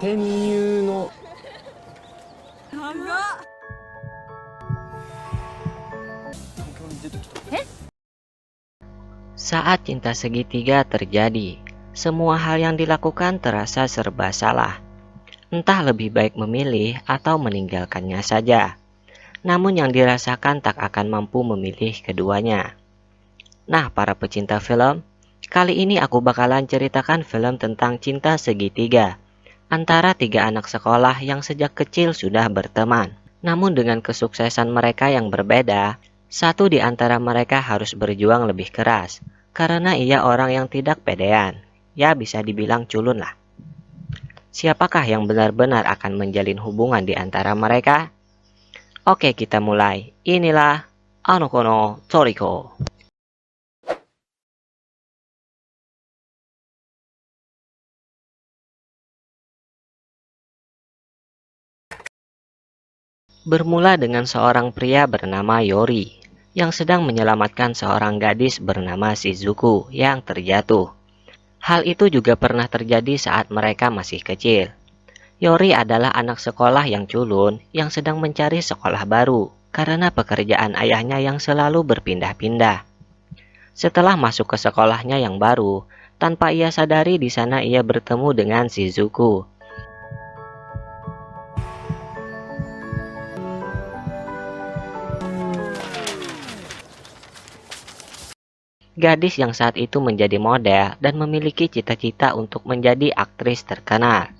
転入の Saat cinta segitiga terjadi, semua hal yang dilakukan terasa serba salah. Entah lebih baik memilih atau meninggalkannya saja. Namun yang dirasakan tak akan mampu memilih keduanya. Nah, para pecinta film, kali ini aku bakalan ceritakan film tentang cinta segitiga antara tiga anak sekolah yang sejak kecil sudah berteman. Namun dengan kesuksesan mereka yang berbeda, satu di antara mereka harus berjuang lebih keras karena ia orang yang tidak pedean. Ya, bisa dibilang culun lah. Siapakah yang benar-benar akan menjalin hubungan di antara mereka? Oke, kita mulai. Inilah Anoko no Toriko. Bermula dengan seorang pria bernama Yori yang sedang menyelamatkan seorang gadis bernama Shizuku yang terjatuh. Hal itu juga pernah terjadi saat mereka masih kecil. Yori adalah anak sekolah yang culun yang sedang mencari sekolah baru karena pekerjaan ayahnya yang selalu berpindah-pindah. Setelah masuk ke sekolahnya yang baru, tanpa ia sadari di sana ia bertemu dengan Shizuku. Gadis yang saat itu menjadi model dan memiliki cita-cita untuk menjadi aktris terkenal.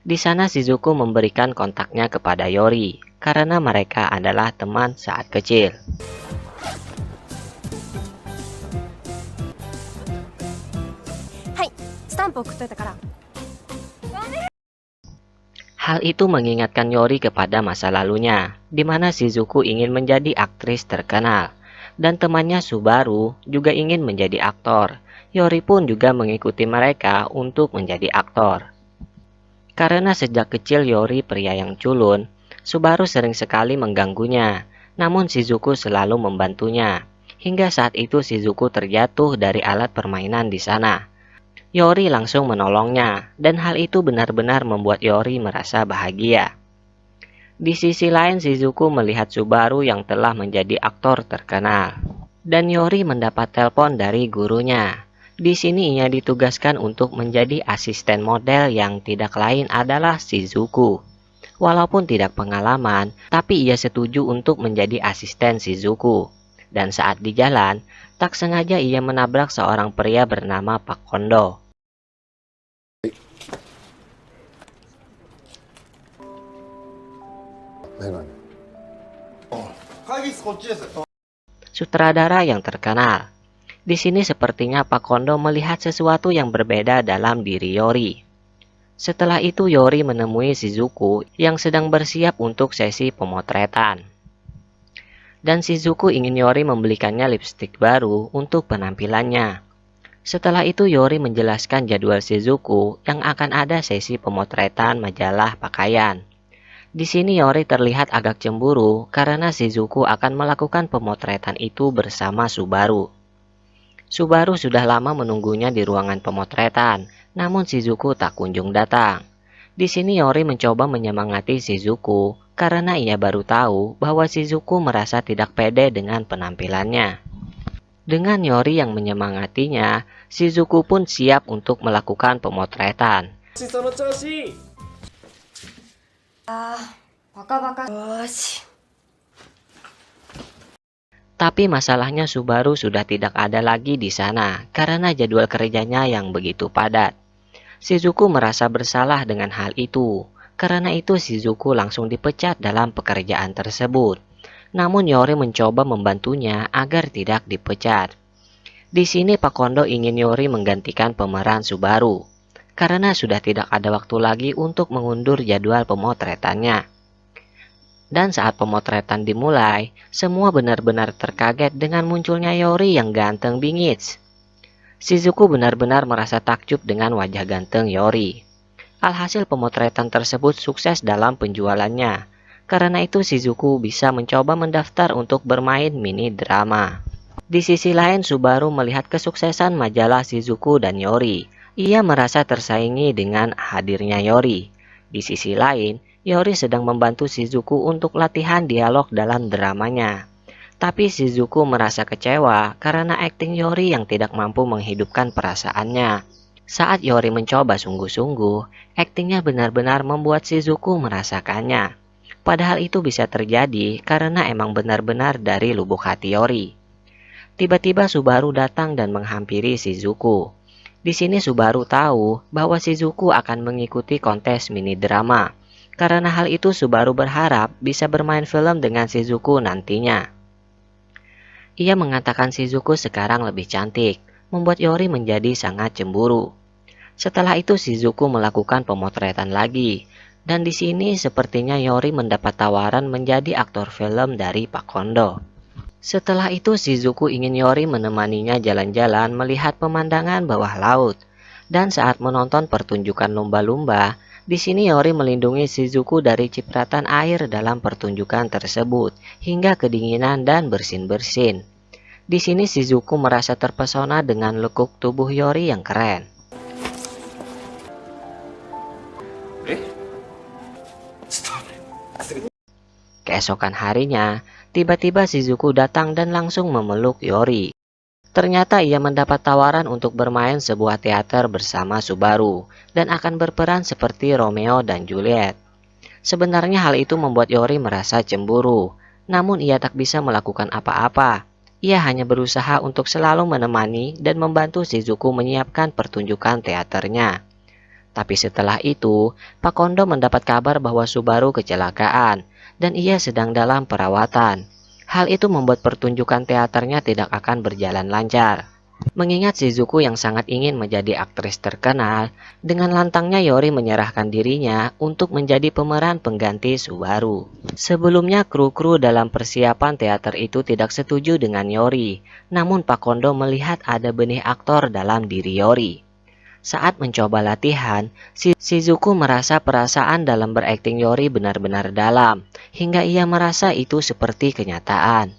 Di sana Shizuku memberikan kontaknya kepada Yori karena mereka adalah teman saat kecil. Hal itu mengingatkan Yori kepada masa lalunya, di mana Shizuku ingin menjadi aktris terkenal. Dan temannya Subaru juga ingin menjadi aktor. Yori pun juga mengikuti mereka untuk menjadi aktor. Karena sejak kecil Yori pria yang culun, Subaru sering sekali mengganggunya. Namun Shizuku selalu membantunya. Hingga saat itu Shizuku terjatuh dari alat permainan di sana. Yori langsung menolongnya, dan hal itu benar-benar membuat Yori merasa bahagia. Di sisi lain, Shizuku melihat Subaru yang telah menjadi aktor terkenal. Dan Yori mendapat telepon dari gurunya. Di sini ia ditugaskan untuk menjadi asisten model yang tidak lain adalah Shizuku. Walaupun tidak pengalaman, tapi ia setuju untuk menjadi asisten Shizuku. Dan saat di jalan, tak sengaja ia menabrak seorang pria bernama Pak Kondo. Sutradara yang terkenal. Di sini sepertinya Pak Kondo melihat sesuatu yang berbeda dalam diri Yori. Setelah itu Yori menemui Shizuku yang sedang bersiap untuk sesi pemotretan. Dan Shizuku ingin Yori membelikannya lipstik baru untuk penampilannya. Setelah itu Yori menjelaskan jadwal Shizuku yang akan ada sesi pemotretan majalah pakaian. Di sini Yori terlihat agak cemburu karena Shizuku akan melakukan pemotretan itu bersama Subaru. Subaru sudah lama menunggunya di ruangan pemotretan, namun Shizuku tak kunjung datang. Di sini Yori mencoba menyemangati Shizuku karena ia baru tahu bahwa Shizuku merasa tidak pede dengan penampilannya. Dengan Yori yang menyemangatinya, Shizuku pun siap untuk melakukan pemotretan. Tapi masalahnya Subaru sudah tidak ada lagi di sana karena jadwal kerjanya yang begitu padat. Shizuku merasa bersalah dengan hal itu. Karena itu Shizuku langsung dipecat dalam pekerjaan tersebut. Namun Yori mencoba membantunya agar tidak dipecat. Di sini Pak Kondo ingin Yori menggantikan pemeran Subaru karena sudah tidak ada waktu lagi untuk mengundur jadwal pemotretannya. Dan saat pemotretan dimulai, semua benar-benar terkaget dengan munculnya Yori yang ganteng bingits. Shizuku benar-benar merasa takjub dengan wajah ganteng Yori. Alhasil pemotretan tersebut sukses dalam penjualannya. Karena itu Shizuku bisa mencoba mendaftar untuk bermain mini drama. Di sisi lain Subaru melihat kesuksesan majalah Shizuku dan Yori. Ia merasa tersaingi dengan hadirnya Yori. Di sisi lain, Yori sedang membantu Shizuku untuk latihan dialog dalam dramanya. Tapi Shizuku merasa kecewa karena akting Yori yang tidak mampu menghidupkan perasaannya. Saat Yori mencoba sungguh-sungguh, aktingnya benar-benar membuat Shizuku merasakannya. Padahal itu bisa terjadi karena emang benar-benar dari lubuk hati Yori. Tiba-tiba Subaru datang dan menghampiri Shizuku. Di sini Subaru tahu bahwa Shizuku akan mengikuti kontes mini drama. Karena hal itu Subaru berharap bisa bermain film dengan Shizuku nantinya. Ia mengatakan Shizuku sekarang lebih cantik, membuat Yori menjadi sangat cemburu. Setelah itu Shizuku melakukan pemotretan lagi. Dan di sini sepertinya Yori mendapat tawaran menjadi aktor film dari Pak Kondo. Setelah itu Shizuku ingin Yori menemaninya jalan-jalan melihat pemandangan bawah laut. Dan saat menonton pertunjukan lumba-lumba, di sini Yori melindungi Shizuku dari cipratan air dalam pertunjukan tersebut hingga kedinginan dan bersin-bersin. Di sini Shizuku merasa terpesona dengan lekuk tubuh Yori yang keren. Keesokan harinya, tiba-tiba Shizuku datang dan langsung memeluk Yori. Ternyata ia mendapat tawaran untuk bermain sebuah teater bersama Subaru dan akan berperan seperti Romeo dan Juliet. Sebenarnya hal itu membuat Yori merasa cemburu, namun ia tak bisa melakukan apa-apa. Ia hanya berusaha untuk selalu menemani dan membantu Shizuku menyiapkan pertunjukan teaternya. Tapi setelah itu, Pak Kondo mendapat kabar bahwa Subaru kecelakaan dan ia sedang dalam perawatan. Hal itu membuat pertunjukan teaternya tidak akan berjalan lancar. Mengingat Shizuku yang sangat ingin menjadi aktris terkenal, dengan lantangnya Yori menyerahkan dirinya untuk menjadi pemeran pengganti Subaru. Sebelumnya kru-kru dalam persiapan teater itu tidak setuju dengan Yori, namun Pak Kondo melihat ada benih aktor dalam diri Yori. Saat mencoba latihan, Shizuku merasa perasaan dalam berakting Yori benar-benar dalam, hingga ia merasa itu seperti kenyataan.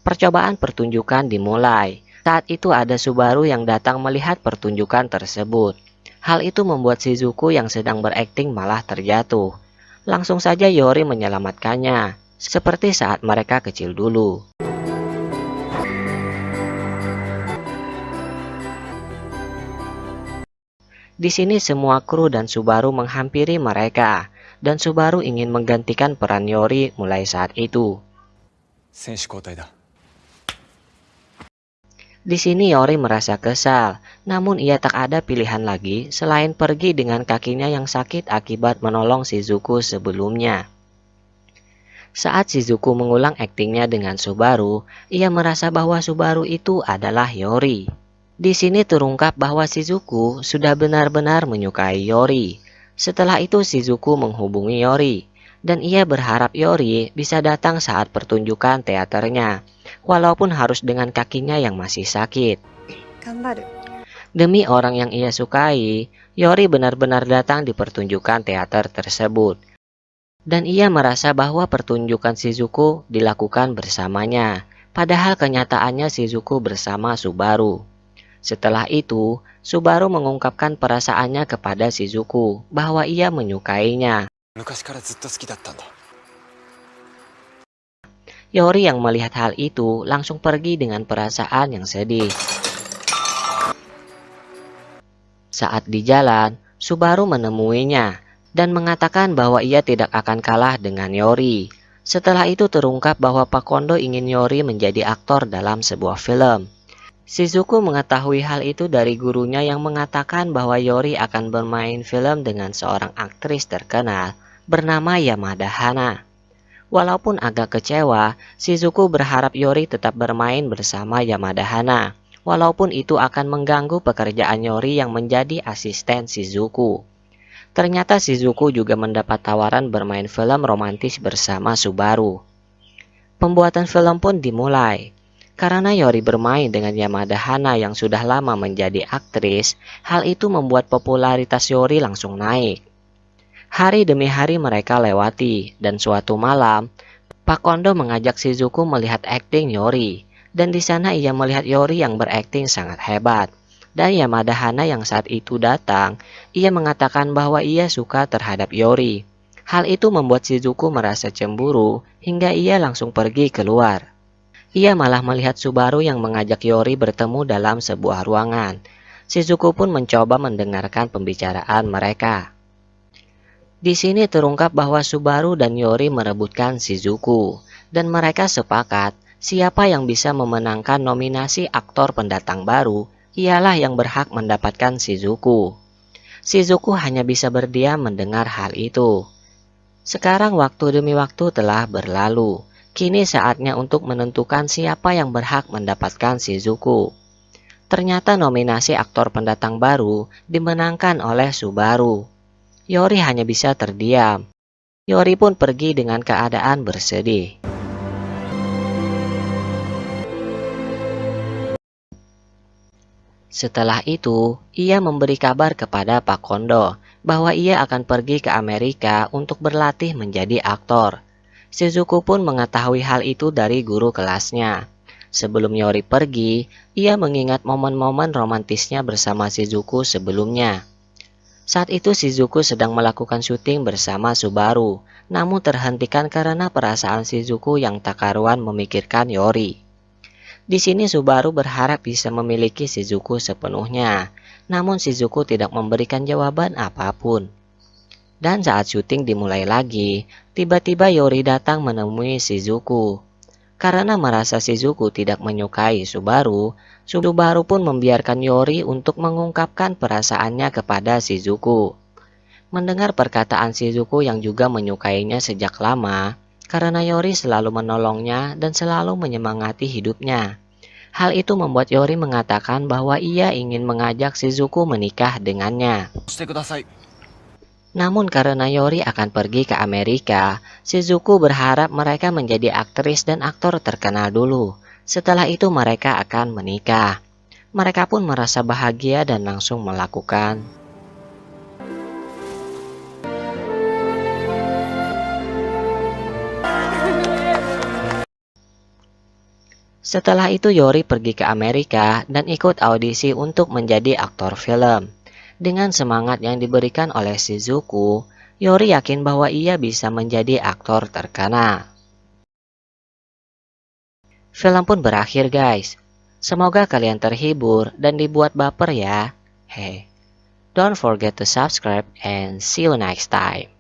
Percobaan pertunjukan dimulai. Saat itu ada Subaru yang datang melihat pertunjukan tersebut. Hal itu membuat Shizuku yang sedang berakting malah terjatuh. Langsung saja Yori menyelamatkannya, seperti saat mereka kecil dulu. Di sini semua kru dan Subaru menghampiri mereka, dan Subaru ingin menggantikan peran Yori mulai saat itu. Di sini Yori merasa kesal, namun ia tak ada pilihan lagi selain pergi dengan kakinya yang sakit akibat menolong Shizuku sebelumnya. Saat Shizuku mengulang aktingnya dengan Subaru, ia merasa bahwa Subaru itu adalah Yori. Di sini terungkap bahwa Shizuku sudah benar-benar menyukai Yori. Setelah itu Shizuku menghubungi Yori, dan ia berharap Yori bisa datang saat pertunjukan teaternya, walaupun harus dengan kakinya yang masih sakit. Demi orang yang ia sukai, Yori benar-benar datang di pertunjukan teater tersebut. Dan ia merasa bahwa pertunjukan Shizuku dilakukan bersamanya, padahal kenyataannya Shizuku bersama Subaru. Setelah itu, Subaru mengungkapkan perasaannya kepada Shizuku bahwa ia menyukainya. Yori yang melihat hal itu langsung pergi dengan perasaan yang sedih. Saat di jalan, Subaru menemuinya dan mengatakan bahwa ia tidak akan kalah dengan Yori. Setelah itu terungkap bahwa Pak Kondo ingin Yori menjadi aktor dalam sebuah film. Shizuku mengetahui hal itu dari gurunya yang mengatakan bahwa Yori akan bermain film dengan seorang aktris terkenal bernama Yamada Hana. Walaupun agak kecewa, Shizuku berharap Yori tetap bermain bersama Yamada Hana, walaupun itu akan mengganggu pekerjaan Yori yang menjadi asisten Shizuku. Ternyata Shizuku juga mendapat tawaran bermain film romantis bersama Subaru. Pembuatan film pun dimulai. Karena Yori bermain dengan Yamada Hana yang sudah lama menjadi aktris, hal itu membuat popularitas Yori langsung naik. Hari demi hari mereka lewati, dan suatu malam, Pak Kondo mengajak Shizuku melihat akting Yori, dan di sana ia melihat Yori yang berakting sangat hebat. Dan Yamada Hana yang saat itu datang, ia mengatakan bahwa ia suka terhadap Yori. Hal itu membuat Shizuku merasa cemburu hingga ia langsung pergi keluar. Ia malah melihat Subaru yang mengajak Yori bertemu dalam sebuah ruangan. Shizuku pun mencoba mendengarkan pembicaraan mereka. Di sini terungkap bahwa Subaru dan Yori merebutkan Shizuku, dan mereka sepakat siapa yang bisa memenangkan nominasi aktor pendatang baru ialah yang berhak mendapatkan Shizuku. Shizuku hanya bisa berdiam mendengar hal itu. Sekarang waktu demi waktu telah berlalu. Kini saatnya untuk menentukan siapa yang berhak mendapatkan Shizuku. Ternyata nominasi aktor pendatang baru dimenangkan oleh Subaru. Yori hanya bisa terdiam. Yori pun pergi dengan keadaan bersedih. Setelah itu, ia memberi kabar kepada Pak Kondo bahwa ia akan pergi ke Amerika untuk berlatih menjadi aktor. Shizuku pun mengetahui hal itu dari guru kelasnya. Sebelum Yori pergi, ia mengingat momen-momen romantisnya bersama Shizuku sebelumnya. Saat itu Shizuku sedang melakukan syuting bersama Subaru, namun terhentikan karena perasaan Shizuku yang tak karuan memikirkan Yori. Di sini Subaru berharap bisa memiliki Shizuku sepenuhnya, namun Shizuku tidak memberikan jawaban apapun. Dan saat syuting dimulai lagi, tiba-tiba Yori datang menemui Shizuku. Karena merasa Shizuku tidak menyukai Subaru, Subaru pun membiarkan Yori untuk mengungkapkan perasaannya kepada Shizuku. Mendengar perkataan Shizuku yang juga menyukainya sejak lama, karena Yori selalu menolongnya dan selalu menyemangati hidupnya. Hal itu membuat Yori mengatakan bahwa ia ingin mengajak Shizuku menikah dengannya. Namun karena Yori akan pergi ke Amerika, Shizuku berharap mereka menjadi aktris dan aktor terkenal dulu. Setelah itu mereka akan menikah. Mereka pun merasa bahagia dan langsung melakukan. Setelah itu Yori pergi ke Amerika dan ikut audisi untuk menjadi aktor film. Dengan semangat yang diberikan oleh Shizuku, Yori yakin bahwa ia bisa menjadi aktor terkenal. Film pun berakhir guys. Semoga kalian terhibur dan dibuat baper ya. Hey, don't forget to subscribe and see you next time.